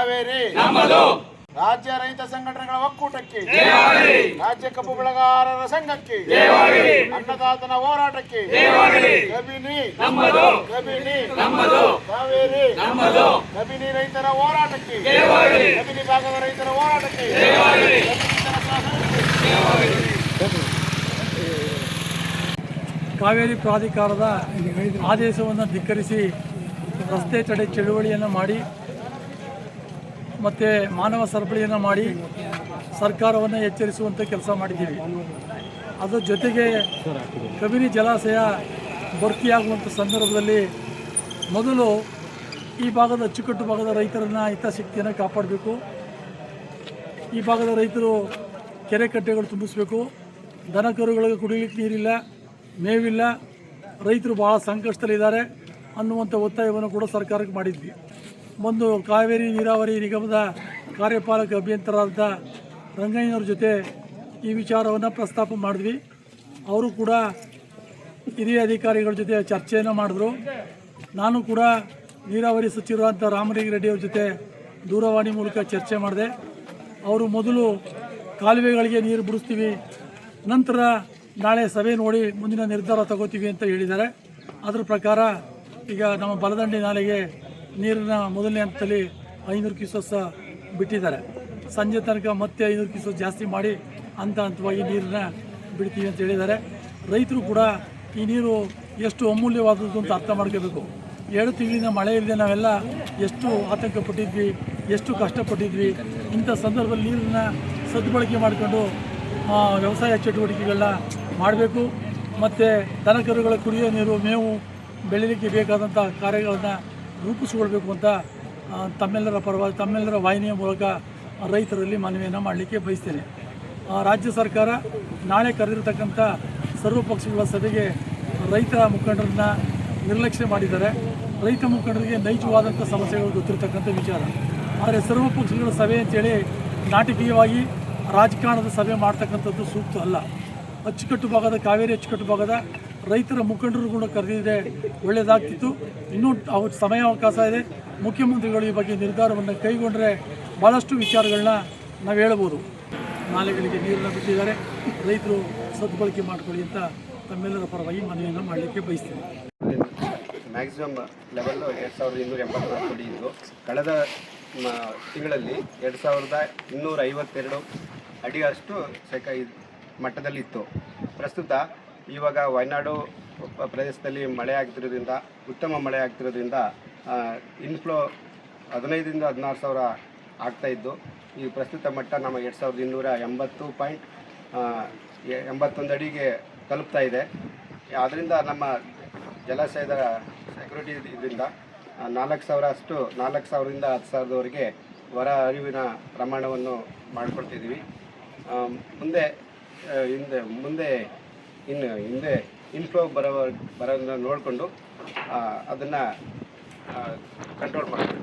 ಕಾವೇರಿ ರಾಜ್ಯ ರೈತ ಸಂಘಟನೆಗಳ ಒಕ್ಕೂಟಕ್ಕೆ, ರಾಜ್ಯ ಕಬ್ಬು ಬೆಳೆಗಾರರ ಸಂಘಕ್ಕೆ, ಅನ್ನದಾತನ ಹೋರಾಟಕ್ಕೆ, ಕಬಿನಿ ಕಾವೇರಿ ಕಬಿನಿ ರೈತರ ಹೋರಾಟಕ್ಕೆ, ಕಬಿನಿ ಭಾಗದ ರೈತರ ಹೋರಾಟಕ್ಕೆ, ಕಾವೇರಿ ಪ್ರಾಧಿಕಾರದ ಆದೇಶವನ್ನು ಧಿಕ್ಕರಿಸಿ ರಸ್ತೆ ತಡೆ ಚಳುವಳಿಯನ್ನು ಮಾಡಿ ಮತ್ತು ಮಾನವ ಸರಪಳಿಯನ್ನು ಮಾಡಿ ಸರ್ಕಾರವನ್ನು ಎಚ್ಚರಿಸುವಂಥ ಕೆಲಸ ಮಾಡಿದ್ದೀವಿ. ಅದರ ಜೊತೆಗೆ ಕಬಿನಿ ಜಲಾಶಯ ಭರ್ತಿಯಾಗುವಂಥ ಸಂದರ್ಭದಲ್ಲಿ ಮೊದಲು ಈ ಭಾಗದ ಅಚ್ಚುಕಟ್ಟು ಭಾಗದ ರೈತರನ್ನು ಹಿತಾಸಕ್ತಿಯನ್ನು ಕಾಪಾಡಬೇಕು. ಈ ಭಾಗದ ರೈತರು ಕೆರೆ ಕಟ್ಟೆಗಳು ತುಂಬಿಸಬೇಕು. ದನ ಕರುಗಳಿಗೆ ಕುಡಿಯಲಿಕ್ಕೆ ನೀರಿಲ್ಲ, ಮೇವಿಲ್ಲ, ರೈತರು ಭಾಳ ಸಂಕಷ್ಟದಲ್ಲಿದ್ದಾರೆ ಅನ್ನುವಂಥ ಒತ್ತಾಯವನ್ನು ಕೂಡ ಸರ್ಕಾರಕ್ಕೆ ಮಾಡಿದ್ವಿ. ಒಂದು ಕಾವೇರಿ ನೀರಾವರಿ ನಿಗಮದ ಕಾರ್ಯಪಾಲಕ ಅಭಿಯಂತರಾದ ರಂಗಯ್ಯನವ್ರ ಜೊತೆ ಈ ವಿಚಾರವನ್ನು ಪ್ರಸ್ತಾಪ ಮಾಡಿದ್ವಿ. ಅವರು ಕೂಡ ಹಿರಿಯ ಅಧಿಕಾರಿಗಳ ಜೊತೆ ಚರ್ಚೆಯನ್ನು ಮಾಡಿದ್ರು. ನಾನು ಕೂಡ ನೀರಾವರಿ ಸಚಿವರಾದಂಥ ರಾಮಲಿಂಗ ರೆಡ್ಡಿಯವ್ರ ಜೊತೆ ದೂರವಾಣಿ ಮೂಲಕ ಚರ್ಚೆ ಮಾಡಿದೆ. ಅವರು ಮೊದಲು ಕಾಲುವೆಗಳಿಗೆ ನೀರು ಬಿಡಿಸ್ತೀವಿ, ನಂತರ ನಾಳೆ ಸಭೆ ನೋಡಿ ಮುಂದಿನ ನಿರ್ಧಾರ ತಗೋತೀವಿ ಅಂತ ಹೇಳಿದ್ದಾರೆ. ಅದರ ಪ್ರಕಾರ ಈಗ ನಮ್ಮ ಬಲದಂಡಿ ನಾಲೆಗೆ ನೀರಿನ ಮೊದಲನೇ ಹಂತದಲ್ಲಿ 500 ಕ್ಯೂಸೆಸ್ ಬಿಟ್ಟಿದ್ದಾರೆ. ಸಂಜೆ ತನಕ ಮತ್ತೆ 500 ಕ್ಯೂಸೆಸ್ ಜಾಸ್ತಿ ಮಾಡಿ ಹಂತ ಹಂತವಾಗಿ ನೀರನ್ನ ಬಿಡ್ತೀವಿ ಅಂತ ಹೇಳಿದ್ದಾರೆ. ರೈತರು ಕೂಡ ಈ ನೀರು ಎಷ್ಟು ಅಮೂಲ್ಯವಾದದ್ದು ಅಂತ ಅರ್ಥ ಮಾಡ್ಕೋಬೇಕು. 2 ತಿಂಗಳಿಂದ ಮಳೆ ಇಲ್ಲದೆ ನಾವೆಲ್ಲ ಎಷ್ಟು ಆತಂಕ ಪಟ್ಟಿದ್ವಿ, ಎಷ್ಟು ಕಷ್ಟಪಟ್ಟಿದ್ವಿ. ಇಂಥ ಸಂದರ್ಭದಲ್ಲಿ ನೀರನ್ನ ಸದ್ಬಳಕೆ ಮಾಡಿಕೊಂಡು ವ್ಯವಸಾಯ ಚಟುವಟಿಕೆಗಳನ್ನ ಮಾಡಬೇಕು. ಮತ್ತು ದನಕರುಗಳ ಕುಡಿಯೋ ನೀರು, ಮೇವು ಬೆಳೀಲಿಕ್ಕೆ ಬೇಕಾದಂಥ ಕಾರ್ಯಗಳನ್ನು ರೂಪಿಸಿಕೊಳ್ಬೇಕು ಅಂತ ತಮ್ಮೆಲ್ಲರ ವಾಹಿನಿಯ ಮೂಲಕ ರೈತರಲ್ಲಿ ಮನವಿಯನ್ನು ಮಾಡಲಿಕ್ಕೆ ಬಯಸ್ತೇನೆ. ರಾಜ್ಯ ಸರ್ಕಾರ ನಾಳೆ ಕರೆದಿರತಕ್ಕಂಥ ಸರ್ವಪಕ್ಷಗಳ ಸಭೆಗೆ ರೈತರ ಮುಖಂಡರನ್ನ ನಿರ್ಲಕ್ಷ್ಯ ಮಾಡಿದ್ದಾರೆ. ರೈತ ಮುಖಂಡರಿಗೆ ನೈಜವಾದಂಥ ಸಮಸ್ಯೆಗಳು ಗೊತ್ತಿರತಕ್ಕಂಥ ವಿಚಾರ. ಆದರೆ ಸರ್ವಪಕ್ಷಗಳ ಸಭೆ ಅಂತೇಳಿ ನಾಟಕೀಯವಾಗಿ ರಾಜಕಾರಣದ ಸಭೆ ಮಾಡ್ತಕ್ಕಂಥದ್ದು ಸೂಕ್ತ ಅಲ್ಲ. ಅಚ್ಚುಕಟ್ಟು ಭಾಗದ ಕಾವೇರಿ ಅಚ್ಚುಕಟ್ಟು ಭಾಗದ ರೈತರ ಮುಖಂಡರು ಕೂಡ ಕರೆದಿದ್ದರೆ ಒಳ್ಳೆಯದಾಗ್ತಿತ್ತು. ಇನ್ನೂ ಸಮಯಾವಕಾಶ ಇದೆ. ಮುಖ್ಯಮಂತ್ರಿಗಳು ಈ ಬಗ್ಗೆ ನಿರ್ಧಾರವನ್ನು ಕೈಗೊಂಡ್ರೆ ಭಾಳಷ್ಟು ವಿಚಾರಗಳನ್ನ ನಾವು ಹೇಳ್ಬೋದು. ನಾಲೆಗಳಿಗೆ ನೀರನ್ನು ಬಿಟ್ಟಿದ್ದಾರೆ, ರೈತರು ಸದ್ಬಳಕೆ ಮಾಡ್ಕೊಳ್ಳಿ ಅಂತ ತಮ್ಮೆಲ್ಲರ ಪರವಾಗಿ ಮನವಿಯನ್ನು ಮಾಡಲಿಕ್ಕೆ ಬಯಸ್ತೀನಿ. ಮ್ಯಾಕ್ಸಿಮಮ್ ಲೆವೆಲ್ 2284 ಅಡಿ ಇದ್ದು, ಕಳೆದ ತಿಂಗಳಲ್ಲಿ 2252 ಅಡಿಯಷ್ಟು ಮಟ್ಟದಲ್ಲಿತ್ತು. ಪ್ರಸ್ತುತ ಇವಾಗ ವಯನಾಡು ಪ್ರದೇಶದಲ್ಲಿ ಮಳೆ ಆಗ್ತಿರೋದ್ರಿಂದ, ಉತ್ತಮ ಮಳೆ ಆಗ್ತಿರೋದ್ರಿಂದ ಇನ್ಫ್ಲೋ 15,000 ರಿಂದ 16,000 ಆಗ್ತಾಯಿದ್ದು, ಈ ಪ್ರಸ್ತುತ ಮಟ್ಟ ನಮ್ಮ 2281 ಅಡಿಗೆ ತಲುಪ್ತಾ ಇದೆ. ಆದ್ದರಿಂದ ನಮ್ಮ ಜಲಾಶಯದ ಸೆಕ್ಯೂರಿಟಿ ಇದರಿಂದ 4,000 ಅಷ್ಟು 4,000ರಿಂದ 10,000ವರೆಗೆ ಹೊರ ಹರಿವಿನ ಪ್ರಮಾಣವನ್ನು ಮಾಡಿಕೊಳ್ತಿದ್ದೀವಿ. ಹಿಂದೆ ಇನ್ಫ್ಲೋ ಬರೋದನ್ನು ನೋಡಿಕೊಂಡು ಅದನ್ನು ಕಂಟ್ರೋಲ್ ಮಾಡ್ತೀವಿ.